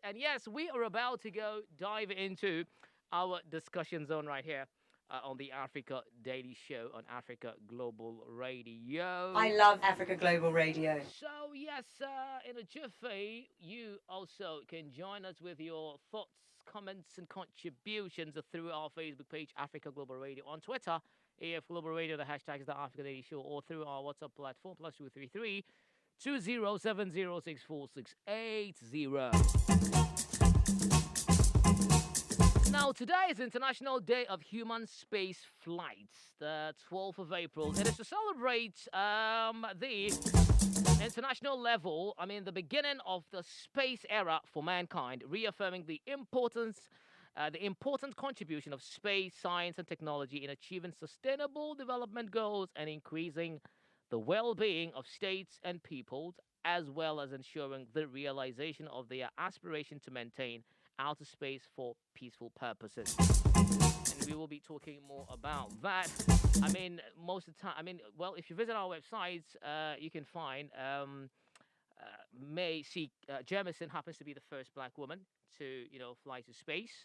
And yes, we are about to go dive into our discussion zone right here on the Africa Daily Show on Africa Global I Radio. love Africa Global Radio. So, yes, in a jiffy, you also can join us with your thoughts, comments, and contributions through our Facebook page, Africa Global Radio, on Twitter, AF Global Radio, the hashtag is the Africa Daily Show, or through our WhatsApp platform, +233 20706468. Now, today is International Day of Human Space Flights, the 12th of April. It is to celebrate the international level, the beginning of the space era for mankind, reaffirming the important contribution of space, science, and technology in achieving sustainable development goals and increasing the well-being of states and peoples, as well as ensuring the realization of their aspiration to maintain outer space for peaceful purposes. And we will be talking more about that. Most of the time, well, if you visit our websites, you can find May see Jemison happens to be the first black woman to fly to space,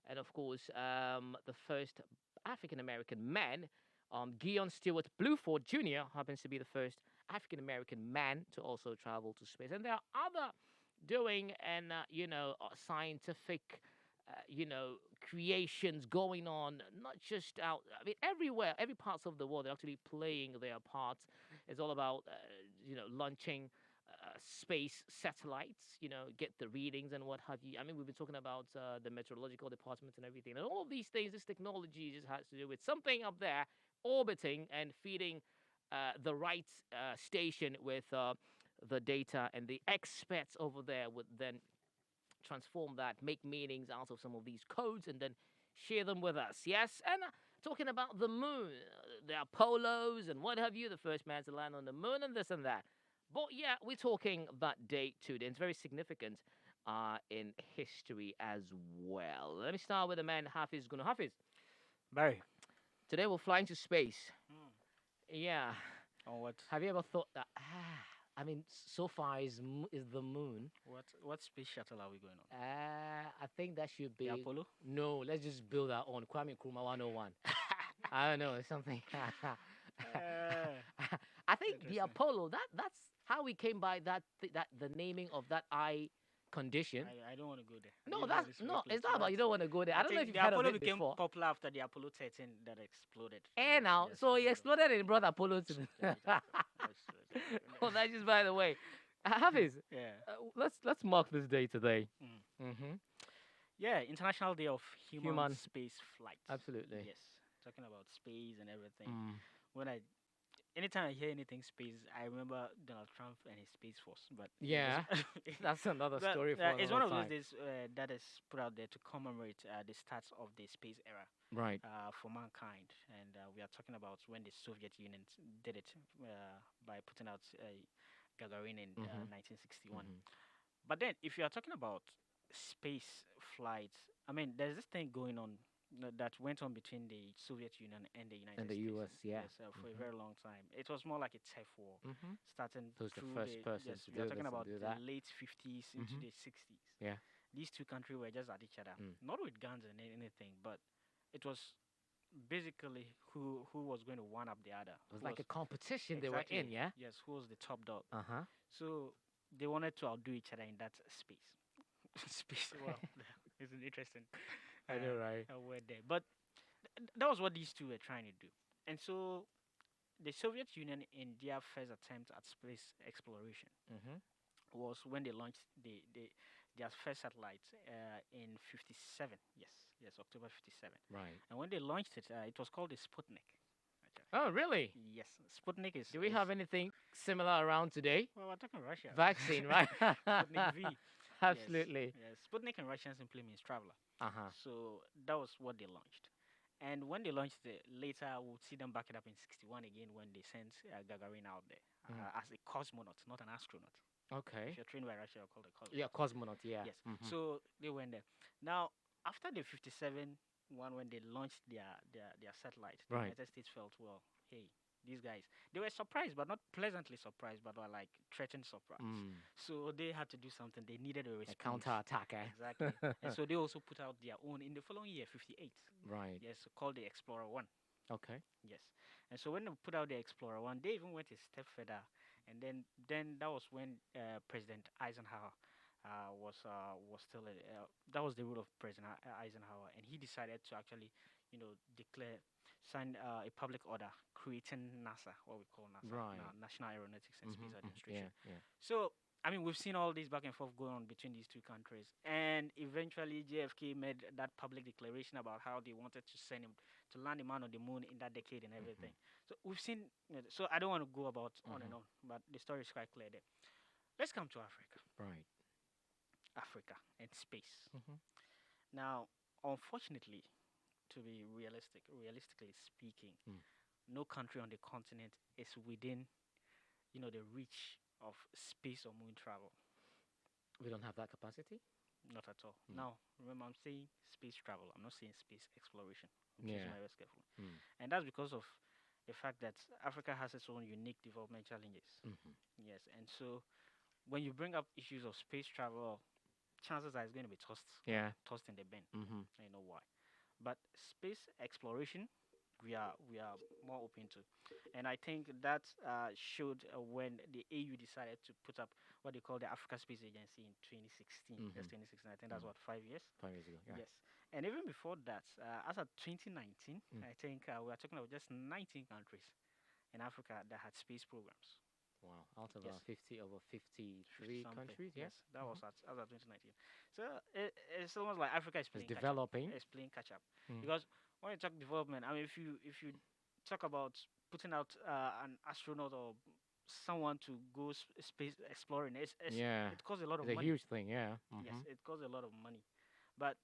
and of course the first African American man, Gion Stewart Bluford Jr. happens to be the first African American man to also travel to space, and there are other doing and scientific creations going on, not just out. Everywhere, every parts of the world, they're actually playing their parts. It's all about, launching space satellites. Get the readings and what have you. We've been talking about the meteorological department and everything, and all of these things. This technology just has to do with something up there orbiting and feeding the right station with the data, and the experts over there would then transform that, make meanings out of some of these codes, and then share them with us. Yes, and talking about the moon, the Apollos and what have you, the first man to land on the moon, and this and that. But yeah, we're talking that date today. It's very significant in history as well. Let me start with the man Hafiz Gunu. Hafiz, Barry, today we're flying to space. mm. Yeah. on Have you ever thought that? So far is the moon. what space shuttle are we going on? I think that should The be. Apollo? No, let's just build our own Kwame Nkrumah 101. I don't know, something. Uh, I think the Interesting. Apollo. That's how we came by that the naming of that eye condition. I don't want to go there. I No, didn't know that's this no. place. It's not about you But don't want to go there. I I don't know if think you've the heard of Apollo it became before. popular after the Apollo 13 that exploded. And now, Yes, so I he remember. exploded and brought Apollo to the. Yeah, that's Well, true. that's just by the way. Hafiz, Yeah. let's mark this day today. Mm. Mm-hmm. Yeah, International Day of Human Human, Space Flight. absolutely. Yes, talking about space and everything. Mm. When I Anytime I hear anything space, I remember Donald Trump and his space force. But it was, Yeah, that's another but story for it's one another of those time. days that is put out there to commemorate the start of the space era Right. for mankind, and we are talking about when the Soviet Union did it by putting out Gagarin in Mm-hmm. 1961. Mm-hmm. But then, if you are talking about space flights, I mean, there's this thing going on that went on between the Soviet Union and the And United the States. U.S., yeah. Yes, for a Mm-hmm. very long time. It was more like a turf war, Mm-hmm. starting Who's the through first the person yes, to we are do talking this and about do the that? late 50s into Mm-hmm. the 60s. Yeah. These two countries were just at each other, Mm. not with guns and anything, but it was basically who was going to one up the other. It was Who like a was competition they were in, exactly yeah? yes, who was the top dog. Uh-huh. So they wanted to outdo each other in that space. Space. Well, it's an interesting I know, right? word there, but that was what these two were trying to do. And so the Soviet Union, in their first attempt at space exploration, Mm-hmm. was when they launched their first satellite in 57. Yes, October 57. Right. And when they launched it, it was called the Sputnik. Okay. Oh, really? Yes, Sputnik Do we is have anything similar around today? well, we're talking Russia. Vaccine, right? Sputnik V. Yes, Absolutely. yes. Sputnik in Russian simply means traveler. Uh-huh. So that was what they launched. And when they launched it, later we'll see them back it up in 61 again when they sent Gagarin out there Mm. as a cosmonaut, not an astronaut. If Okay. you're trained by Russia, you're called a cosmonaut. Yeah, cosmonaut, yeah. Yes. Mm-hmm. So they went there. Now, after the 57 one, when they launched their satellite, the Right. United States felt, well, hey, these guys. They were surprised, but not pleasantly surprised, but were like threatened surprise. Mm. So they had to do something. They needed a A response. counter-attack, eh? Exactly. And so they also put out their own in the following year, 58. Right. Yes, called the Explorer 1. Okay. Yes. And so when they put out the Explorer 1, they even went a step further. And then that was when President Eisenhower was still that was the rule of President Eisenhower, and he decided to actually, sign a public order creating NASA, what we call NASA, Right. National Aeronautics and Space Mhm, Administration. Yeah, yeah. So, I mean, we've seen all this back and forth going on between these two countries. And eventually, JFK made that public declaration about how they wanted to send him to land a man on the moon in that decade and everything. So, we've seen, so I don't want to go about on and on, but the story is quite clear there. Let's come to Africa. Right. Africa and space. Mhm. Now, unfortunately, to be realistically speaking, no country on the continent is within, the reach of space or moon travel. We don't have that capacity. Not at all. Now, remember, I'm saying space travel. I'm not saying space exploration. I'm Yeah. choosing my words carefully. Mm. And that's because of the fact that Africa has its own unique development challenges. Yes, and so when you bring up issues of space travel, chances are it's going to be Yeah. tossed in the bin. Mhm. I know why. But space exploration, we are more open to, and I think that showed when the AU decided to put up what they call the Africa Space Agency in 2016. That's 2016. I think that's what 5 years. 5 years ago. Yeah. Yes, and even before that, as of 2019, I think we are talking about just 19 countries in Africa that had space programs. Wow. Out of Yes. 50 over 53 Something. countries. Yeah. Yes, that was as of 2019. So it's almost like Africa is It's playing catch up. developing. It's playing catch up Mm. because when you talk development, I mean, if you talk about putting out an astronaut or someone to go space exploring, Yeah. it costs a lot of It's a money. huge thing. Yeah. Yes, Mhm. it costs a lot of money, but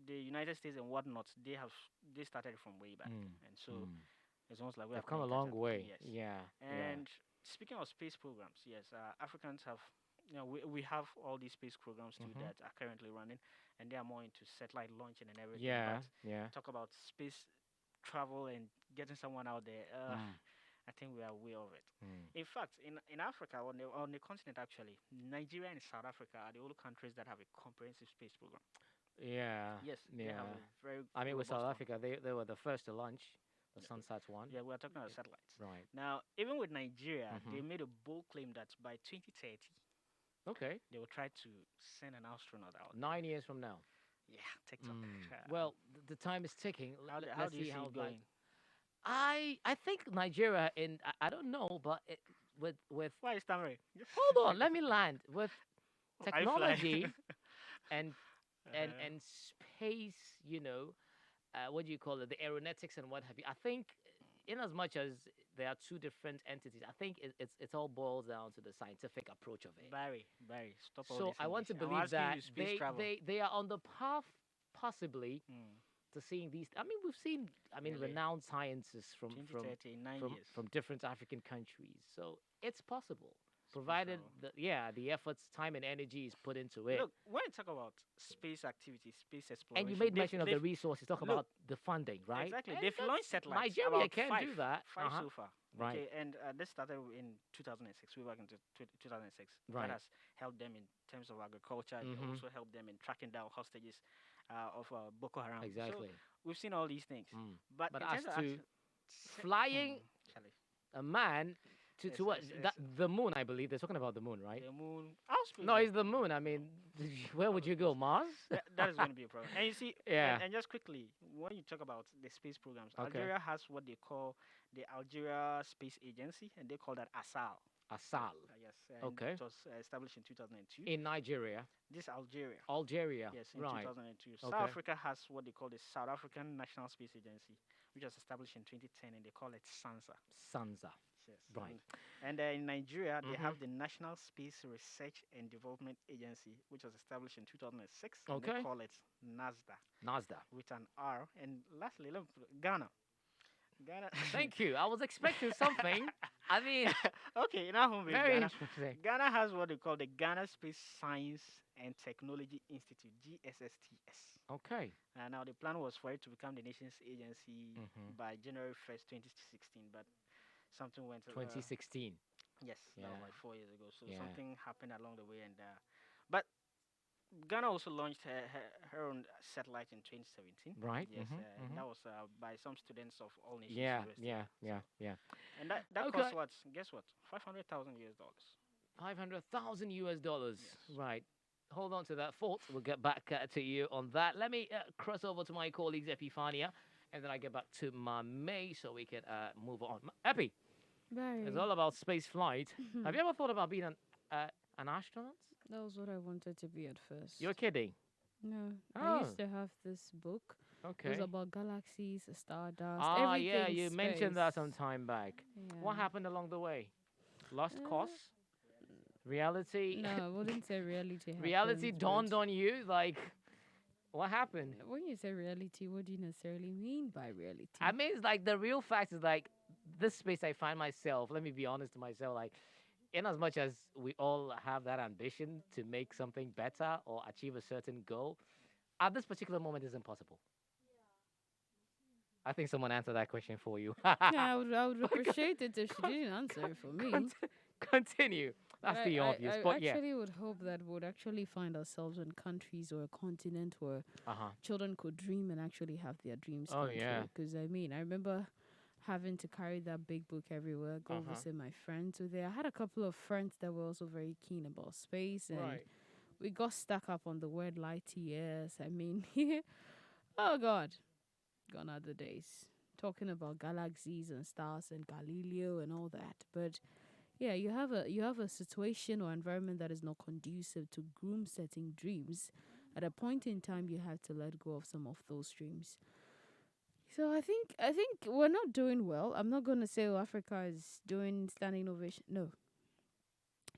the United States and whatnot, they started from way back, and so it's almost like we They've have come a playing long catch up. way. Yes. Yeah. And speaking of space programs, yes, Africans have, we have all these space programs too that are currently running, and they are more into satellite launching and everything. Yeah. But Yeah. talk about space travel and getting someone out there. I think we are way of it. In fact, in Africa, on the continent actually, Nigeria and South Africa are the only countries that have a comprehensive space program. Yeah. Yes, they have Yeah. a very. I mean, with robust South one. Africa, they were the first to launch the Sunsat one. Yeah, we are talking about satellites. Right. Now, even with Nigeria, they made a bold claim that by 2030, Okay. they will try to send an astronaut out. 9 years from now. Yeah, TikTok. Well, the time is ticking. how Let's do you see see how it going? I think Nigeria I don't know, but with Why is stammering? hold on, let me land with Are you flying? technology and Uh-huh. and space. What do you call it? The aeronautics and what have you. I think, in as much as there are two different entities, I think it's all boils down to the scientific approach of it. Barry, stop all So this I want to English. I'm believe asking that you space travel. they are on the path, possibly, Mm. to seeing these. I mean, we've seen, Really? renowned scientists from 2030 in 9 from, years. from different African countries. So it's possible, provided travel. the efforts, time, and energy is put into it. Look, when you talk about space activities, space exploration, And you made they've- mention of the they've- resources. Talk look, about the funding, right? Exactly. And They've that's- launched satellites. Nigeria about can five, do that. Five Uh-huh. so far. Right. Okay, and this started in 2006. We back into 2006. Right. That has helped them in terms of agriculture. It Mhm. also helped them in tracking down hostages of Boko Haram. Exactly. So we've seen all these things. But But in as terms of to flying Charlie, a man to Yes, what? yes, The moon, I believe. They're talking about the moon, right? the moon. How space No, is- it's the moon. I mean, where would you go? Mars? that is going to be a problem. And you see, Yeah. and just quickly, when you talk about the space programs, Okay. Algeria has what they call the Algeria Space Agency, and they call that ASAL. Asal. Yes. And Okay. It was established in 2002. In Nigeria. This Algeria. Algeria. Yes, in Right. 2002. Okay. South Africa has what they call the South African National Space Agency, which was established in 2010, and they call it SANSA. Sansa. Yes. Right. And in Nigeria, they have the National Space Research and Development Agency, which was established in 2006. And Okay. they call it NASDA Nasda. with an R. And lastly, let me put Ghana. Ghana. Thank you. I was expecting something. I mean, Okay, in our home base, very Ghana. interesting. Ghana has what they call the Ghana Space Science and Technology Institute, GSSTS. Okay. Now, the plan was for it to become the nation's agency Mhm. by January 1st, 2016, but something went. 2016. Yes, that was Yeah. like 4 years ago. So Yeah. something happened along the way, and but Ghana also launched her own satellite in 2017. Right. Yes, and that was by some students of All Nations Yeah. University. Yeah. So, Yeah. Yeah. and that Okay. cost what? Guess what? $500,000. 500,000 US dollars. Yes. Right. Hold on to that thought. We'll get back to you on that. Let me cross over to my colleagues, Epifania, and then I get back to May so we can move on. Epi, it's Barry. all about space flight. Have you ever thought about being an astronaut? That was what I wanted to be at first. You're kidding. No, I Oh, used to have this book. It was okay. about galaxies, stardust, Ah, yeah, everything you mentioned that some space. time back. What Yeah. happened along the way? Lost Uh, cause? Reality? no, I wouldn't say reality Reality happens, dawned but on you? Like, what happened? when you say reality, what do you necessarily mean by reality? I mean, it's like the real fact is like this space I find myself. Let me be honest to myself. Like, in as much as we all have that ambition to make something better or achieve a certain goal, at this particular moment, it's impossible. I think someone answered that question for you. Yeah, I would appreciate it if she didn't answer it for me. Continue. But That's the obvious. I But yeah. actually would hope that we'd actually find ourselves in countries or a continent where Uh huh. children could dream and actually have their dreams Oh, come yeah. true. Because I mean, I remember having to carry that big book everywhere, go Uh-huh. visit my friends with it. I had a couple of friends that were also very keen about space, and Right. we got stuck up on the word light years. I mean, oh God, gone are the days talking about galaxies and stars and Galileo and all that. But yeah, you have a situation or environment that is not conducive to groom setting dreams. At a point in time, you have to let go of some of those dreams. So I think we're not doing well. I'm not gonna say Africa is doing standing ovation.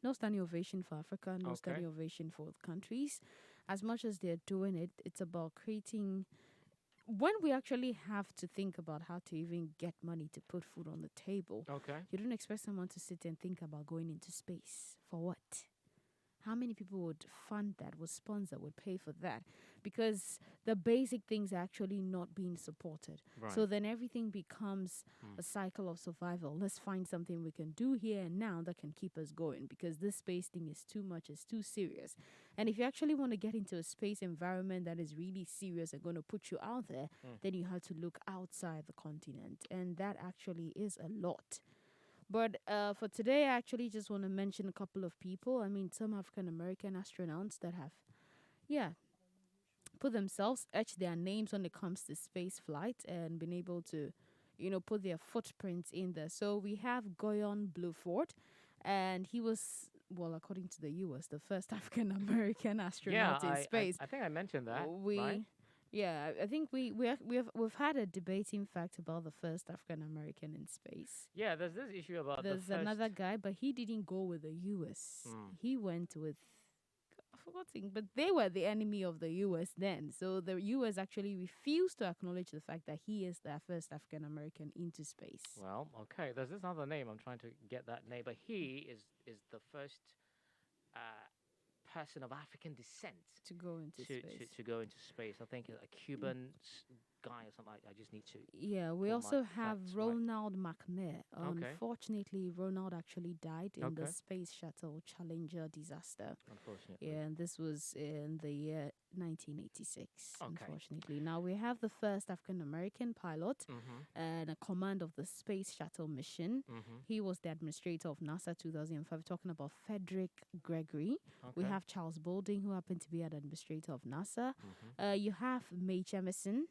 No standing ovation for Africa. No Okay. standing ovation for the countries. As much as they're doing it, it's about creating. When we actually have to think about how to even get money to put food on the table, Okay. you don't expect someone to sit and think about going into space. For what? How many people would fund that, would sponsor, would pay for that? Because the basic things are actually not being supported. Right. So then everything becomes Mm. a cycle of survival. Let's find something we can do here and now that can keep us going, because this space thing is too much, it's too serious. And if you actually want to get into a space environment that is really serious and going to put you out there, then you have to look outside the continent. And that actually is a lot. But for today, I actually just want to mention a couple of people. I mean, some African American astronauts that have, yeah, put themselves, etched their names when it comes to space flight and been able to, put their footprints in there. So we have Goyon Bluford, and he was, well, according to the US, the first African American Yeah, astronaut in space. I think I mentioned that. we Right. Yeah, I think we've had a debate, in fact, about the first African American in space. Yeah, there's this issue about the There's first. another guy, but he didn't go with the US. Mm. He went with, I forgot thing, but they were the enemy of the US then. So the US actually refused to acknowledge the fact that he is the first African American into space. Well, okay. There's this other name. I'm trying to get that name, but he is the first uh, person of African descent To go into space. to go into space. I think a Cuban guy or something. I just need to. Yeah, we pull my also have facts right. Ronald Mcnair. Okay. Unfortunately, Ronald actually died in the Okay. Space Shuttle Challenger disaster. Unfortunately. Yeah, and this was in the year 1986, Okay. unfortunately. Now, we have the first African-American pilot Mm-hmm. and a command of the Space Shuttle mission. Mm-hmm. He was the administrator of NASA 2005, talking about Frederick Gregory. Okay. We have Charles Bolden, who happened to be an administrator of NASA. Mm-hmm. You have Mae Jemison.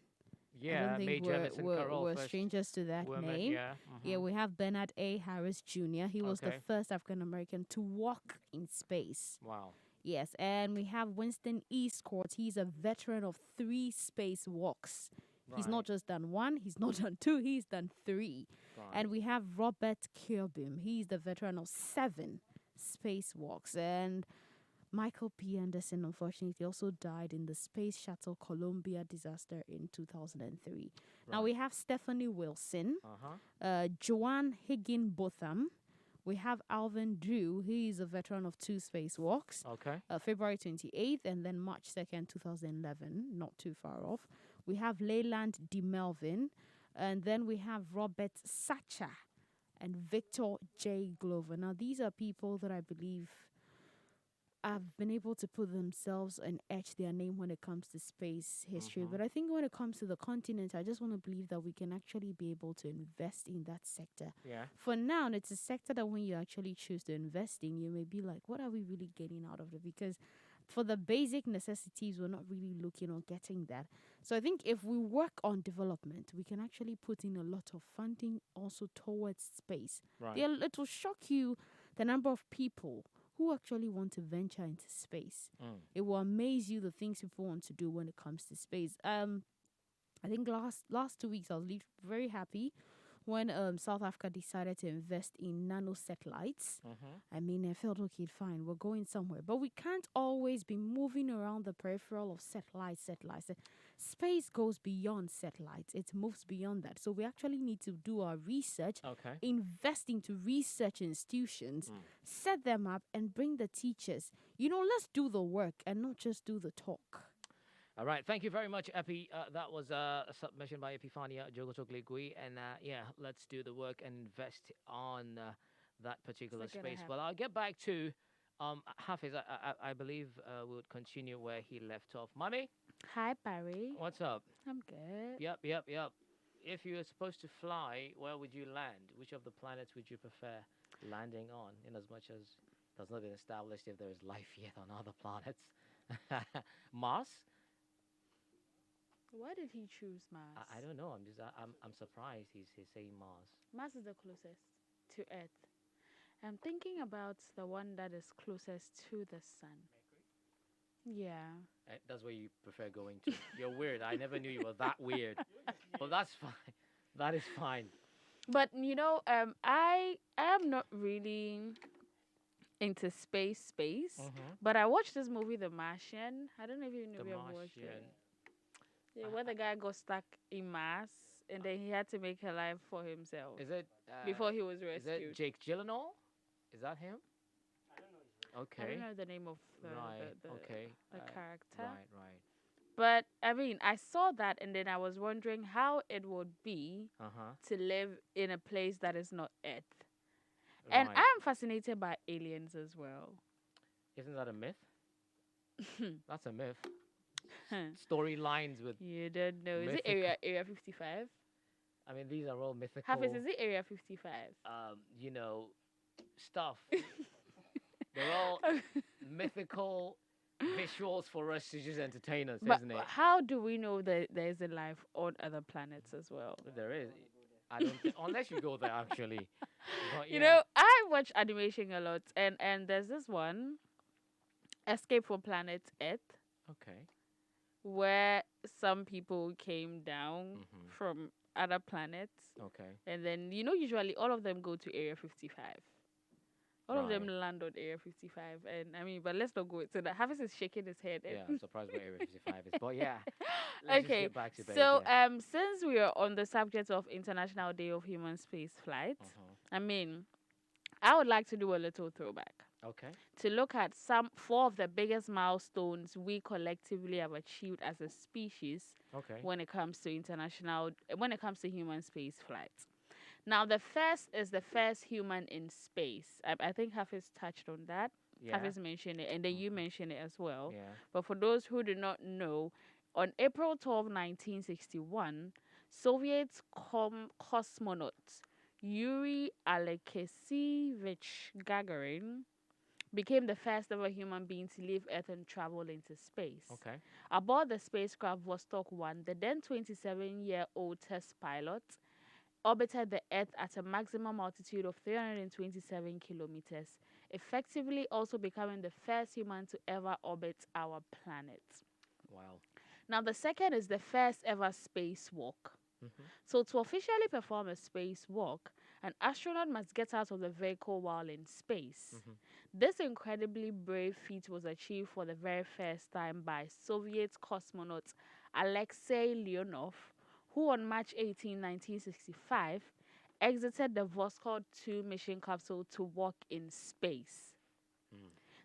I Yeah, don't think Major Emerson Carroll, we're first strangers to that woman. name. Yeah. Yeah, we have Bernard A. Harris Jr. He was the Okay. first African American to walk in space. Wow. Yes, and we have Winston Eastcourt. He's a veteran of 3 spacewalks. He's not just done 1, he's not done 2, he's done 3. Right. And we have Robert Kirby. He's the veteran of 7 spacewalks. And Michael P. Anderson, unfortunately, also died in the Space Shuttle Columbia disaster in 2003. Now Right. we have Stephanie Wilson, Uh-huh. Joanne Higginbotham. We have Alvin Drew. He is a veteran of 2 spacewalks. Okay. February 28th and then March 2nd, 2011, not too far off. We have Leyland De Melvin, and then we have Robert Sacha. and Victor J. Glover. Now, these are people that I believe have been able to put themselves and etch their name when it comes to space history. But I think when it comes to the continent, I just want to believe that we can actually be able to invest in that sector. Yeah. For now, it's a sector that when you actually choose to invest in, you may be like, what are we really getting out of it? Because for the basic necessities, we're not really looking or getting that. So I think if we work on development, we can actually put in a lot of funding also towards space. Right. It will shock you the number of people who actually want to venture into space. It will amaze you the things people want to do when it comes to space. I think last 2 weeks I was very happy when South Africa decided to invest in nano satellites. I mean, I felt, okay, fine, we're going somewhere. But we can't always be moving around the peripheral of satellites. Space goes beyond satellites. It moves beyond that. So we actually need to do our research, Okay. invest into research institutions, set them up, and bring the teachers. Let's do the work and not just do the talk. All right. Thank you very much, Epi. That was a submission by Epifania Jogotogligui. And let's do the work and invest on that particular It's not gonna space. Well, I'll get back to Hafiz. I believe we would continue where he left off. Mommy, Hi, Barry. what's up? I'm good. Yep. If you were supposed to fly, where would you land? Which of the planets would you prefer landing on? In as much as it has not been established if there is life yet on other planets. Mars? Why did he choose Mars? I don't know. I'm surprised he's saying Mars. Mars is the closest to Earth. I'm thinking about the one that is closest to the sun. Yeah. That's where you prefer going to. You're weird. I never knew you were that weird. But that's fine. That is fine. But I am not really into space. But I watched this movie, The Martian. I don't know if you know The if you ever watched Martian. it. Yeah, where the guy got stuck in Mars and then he had to make a life for himself Is it before he was Is rescued. it Jake Gyllenhaal? Is that him? I Okay. don't know the name of the Okay. character. Right. But I mean, I saw that and then I was wondering how it would be to live in a place that is not Earth. And Right. I'm fascinated by aliens as well. Isn't that a myth? That's a myth. Storylines with. You don't know. Is it Mythical. Area 55? I mean, these are all mythical. Hafiz, is it Area 55? Stuff. They're all mythical visuals for us to just entertain us, But isn't it? how do we know that there is a life on other planets as well? There is. I don't unless you go there actually. But, I watch animation a lot, and there's this one, Escape from Planet Earth, Okay. where some people came down Mhm. from other planets, Okay. and then usually all of them go to Area 55. All of them Right. land on Area 55, and I mean, but let's not go into that. Hafiz is shaking his head. Yeah, I'm surprised where Area 55 is. But yeah. Let's just Okay, get back to base, so yeah. since we are on the subject of International Day of Human Space Flight, I mean, I would like to do a little throwback Okay. to look at four of the biggest milestones we collectively have achieved as a species Okay. when it comes to human space flight. Now, the first is the first human in space. I think Hafiz touched on that. Yeah. Hafiz mentioned it, and then you mentioned it as well. Yeah. But for those who do not know, on April 12, 1961, Soviet cosmonaut Yuri Alekseevich Gagarin became the first ever human being to leave Earth and travel into space. Okay. Aboard the spacecraft Vostok 1, the then 27-year-old test pilot orbited the Earth at a maximum altitude of 327 kilometers, effectively also becoming the first human to ever orbit our planet. Wow. Now, the second is the first ever spacewalk. Mhm. So, to officially perform a spacewalk, an astronaut must get out of the vehicle while in space. Mhm. This incredibly brave feat was achieved for the very first time by Soviet cosmonaut Alexei Leonov, who on March 18, 1965, exited the Vostok 2 mission capsule to walk in space.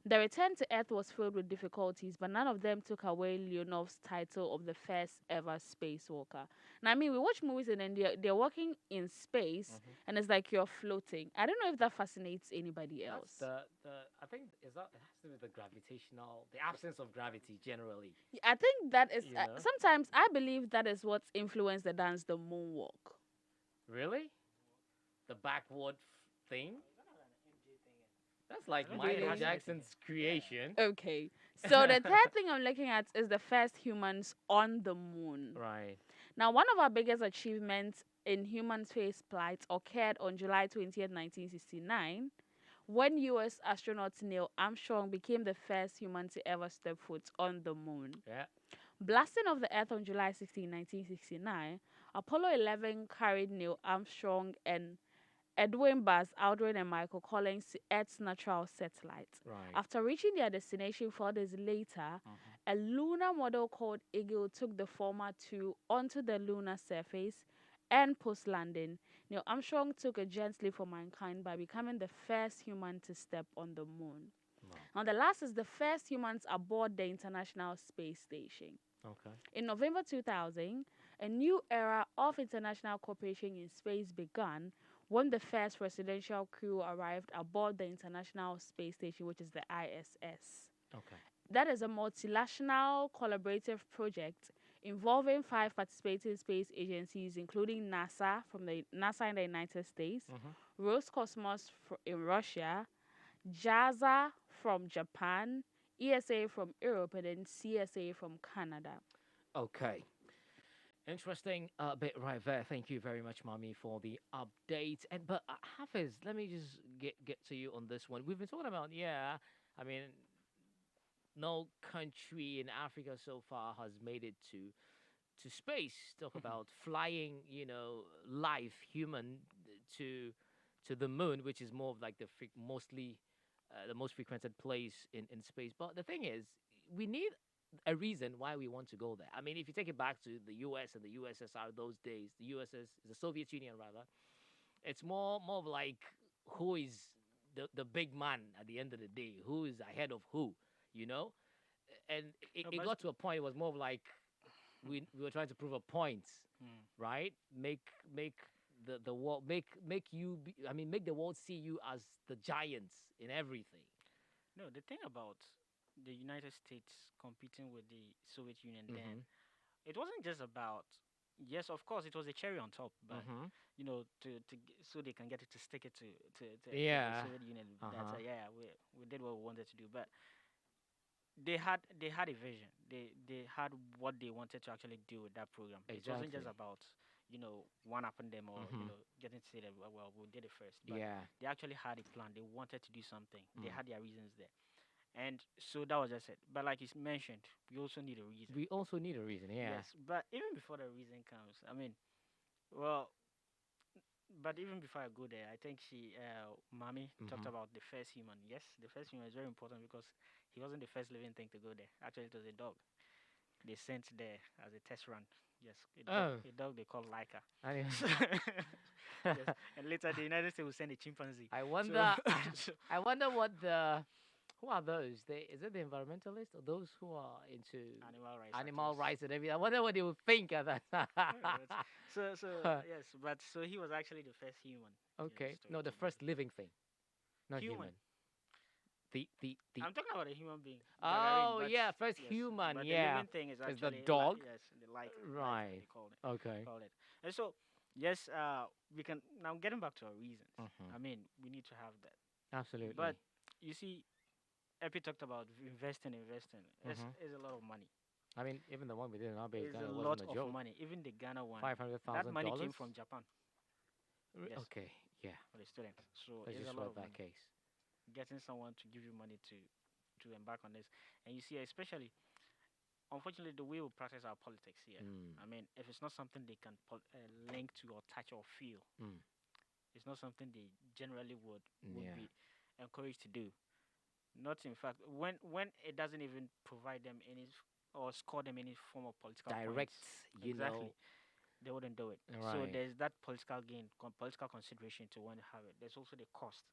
The return to Earth was filled with difficulties, but none of them took away Leonov's title of the first ever spacewalker. Now, I mean, we watch movies and then they're walking in space, and it's like you're floating. I don't know if that fascinates anybody else. I think is that it has to do with the gravitational, the absence of gravity generally. I think that is You know? sometimes I believe that is what's influenced the dance, the moonwalk. Really? The backward thing? That's like I don't think it Michael has anything. Jackson's creation. Okay, so the third thing I'm looking at is the first humans on the moon. Right. Now, one of our biggest achievements in human space flights occurred on July 20th, 1969, when U.S. astronaut Neil Armstrong became the first human to ever step foot on the moon. Yeah. Blasting off the Earth on July 16, 1969, Apollo 11 carried Neil Armstrong and Edwin Buzz Aldrin and Michael Collins to Earth's natural satellite. Right. After reaching their destination 4 days later, a lunar model called Eagle took the former two onto the lunar surface, and post-landing, Neil Armstrong took a giant leap for mankind by becoming the first human to step on the moon. Wow. Now, the last is the first humans aboard the International Space Station. Okay. In November 2000, a new era of international cooperation in space began when the first residential crew arrived aboard the International Space Station, which is the ISS. Okay. That is a multinational collaborative project involving 5 participating space agencies, including NASA in the United States, Roscosmos in Russia, JAXA from Japan, ESA from Europe, and then CSA from Canada. Okay. Interesting bit right there. Thank you very much, Mommy, for the update. And but Hafiz, let me just get to you on this one. We've been talking about I mean, no country in Africa so far has made it to space. Talk about flying, live human to the moon, which is more of like the most frequented place in space. But the thing is, we need a reason why we want to go there. I mean, if you take it back to the U.S. and the USSR those days, the Soviet Union rather, it's more of like who is the big man at the end of the day, who is ahead of who, and it got to a point. It was more of like we were trying to prove a point, right? Make the world make the world see you as the giants in everything. No, the thing about the United States competing with the Soviet Union then, it wasn't just about. Yes, of course, it was a cherry on top, but so they can get it to stick it to the Soviet Union. That we did what we wanted to do, but they had a vision. They had what they wanted to actually do with that program. Exactly. It wasn't just about one upping them or getting to say that well we did it first. But they actually had a plan. They wanted to do something. They had their reasons there. And so that was just it. But like you mentioned, we also need a reason. We also need a reason, yeah. Yes, but even before the reason comes, I mean, well, but even before I go there, I think Mami talked about the first human. Yes, the first human is very important because he wasn't the first living thing to go there. Actually, it was a dog. They sent there as a test run. Yes, a dog they call Laika. Yes. And later the United States will send a chimpanzee. I wonder. I wonder what who are those? Is it the environmentalists or those who are into animal rights and everything? I wonder what they would think of that. So yes, but so he was actually the first human. Okay, no, the first living thing, not human. The I'm talking about a human being. Oh yeah, first yes, human. But yeah, the living thing is actually the dog. Yes, the like. Right. They call it. Okay. Call it. And so yes, we can now getting back to our reasons. I mean, we need to have that. Absolutely. But you see, Epi talked about investing. It's a lot of money. I mean, even the one we did in our base, It's Ghana a wasn't lot a joke. of money. Even the Ghana one, $500,000. that money came from Japan. Yes. Okay, yeah. For the students. So Let's it's just a lot work of that money. case. Getting someone to give you money to embark on this, and you see, especially, unfortunately, the way we practice our politics here. I mean, if it's not something they can link to or touch or feel, it's not something they generally would be encouraged to do. Not in fact when it doesn't even provide them any or score them any form of political Direct, points. you Exactly. know. They wouldn't do it. Right. So there's that political gain, political consideration to want to have it. There's also the cost.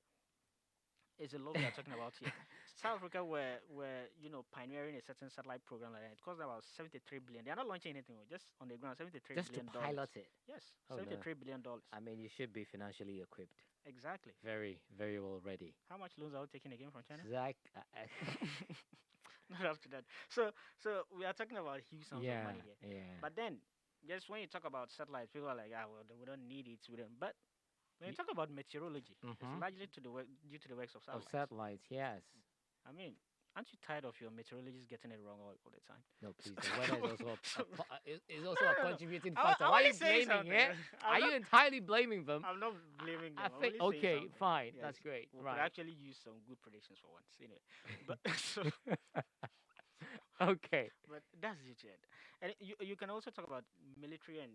is a lot we are talking about here. South Africa were pioneering a certain satellite program like that. It cost about 73 billion. They are not launching anything, just on the ground. 73 Just to billion pilot dollars. it. Yes, Oh, no. $73 billion. I mean, you should be financially equipped. Exactly. Very, very well ready. How much loans are we taking again from China? Not up to that. So we are talking about huge sums of money here. Yeah. But then, just when you talk about satellites, people are like, well, we don't need it. We don't. But when you talk about meteorology, it's largely due to the works of Of satellites. satellites, yes. I mean, aren't you tired of your meteorologists getting it wrong all the time? No, please. The weather is also a contributing I- factor. I'm Why are only you saying blaming something. it? I'm Are not- you entirely blaming them? I'm not blaming them. I I'm think only saying okay, something. fine. Yes, That's great. we could Right. actually use some good predictions for once, anyway. But Okay. but that's it. Yet. And you can also talk about military and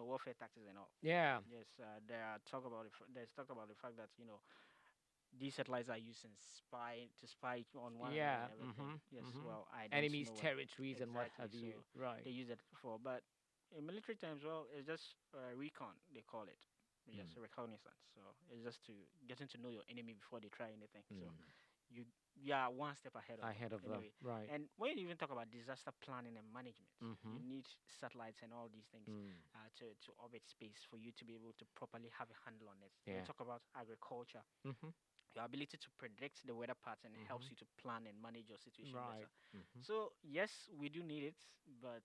warfare tactics and all. Yeah. Yes, there's talk about the fact that these satellites are used in spy on one Yeah. another and everything. Yes, well, I don't Enemies' know what territories and what have exactly, you. so Right. they use it for. But in military terms, well, it's just recon they call it. Yes, reconnaissance. So it's just to getting to know your enemy before they try anything. So you are one step ahead of them. them. Anyway. Right. And when you even talk about disaster planning and management, you need satellites and all these things Mm. to orbit space for you to be able to properly have a handle on it. Yeah. You talk about agriculture, Mhm. your ability to predict the weather pattern helps you to plan and manage your situation Right. better. So yes, we do need it, but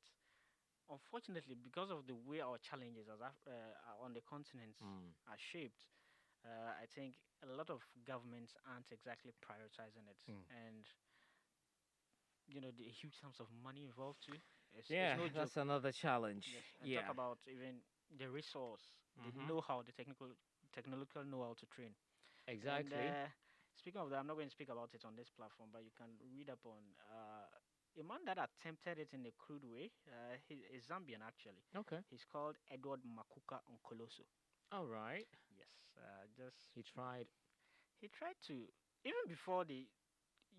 unfortunately, because of the way our challenges on the continents are shaped, I think a lot of governments aren't exactly prioritizing it, and the huge sums of money involved too. It's no joke. That's another challenge. Yes, and Yeah. talk about even the resource, the know-how, the technological know-how to train. Exactly. And speaking of that, I'm not going to speak about it on this platform, but you can read up on a man that attempted it in a crude way. He's Zambian actually. Okay. He's called Edward Makuka Onkoloso. All right. Yes, He tried. he tried to even before the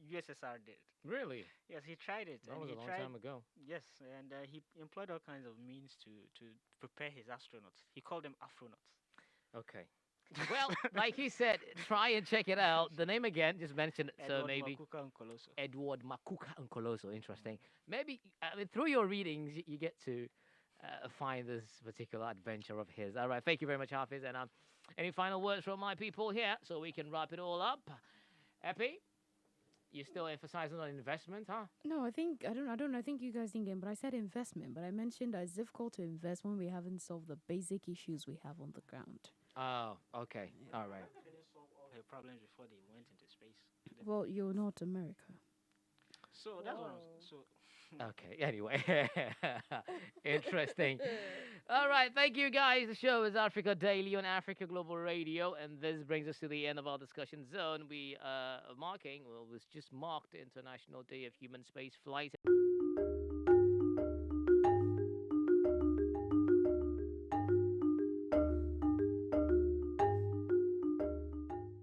USSR did. Really? Yes, he tried it. That and was he a long tried, time ago. Yes, and he employed all kinds of means to prepare his astronauts. He called them astronauts. Okay. Well, like he said, try and check it out. The name again, just mention it. So Edward maybe Makuka Onkoloso. Edward Makuka Nkoloso. Interesting. Maybe I mean, through your readings, you get to find this particular adventure of his. All right. Thank you very much, Hafiz. And any final words from my people here, so we can wrap it all up. Epi, you still emphasizing on investment, huh? No, I don't know. I think you guys didn't get it, but I said investment. But I mentioned that it's difficult to invest when we haven't solved the basic issues we have on the ground. Oh, okay. All right. They didn't solve all her problems before they went into space. Well, you're not America. So that's what so Okay. Anyway, interesting. All right. Thank you, guys. The show is Africa Daily on Africa Global Radio, and this brings us to the end of our discussion zone. We was just marked International Day of Human Space Flight.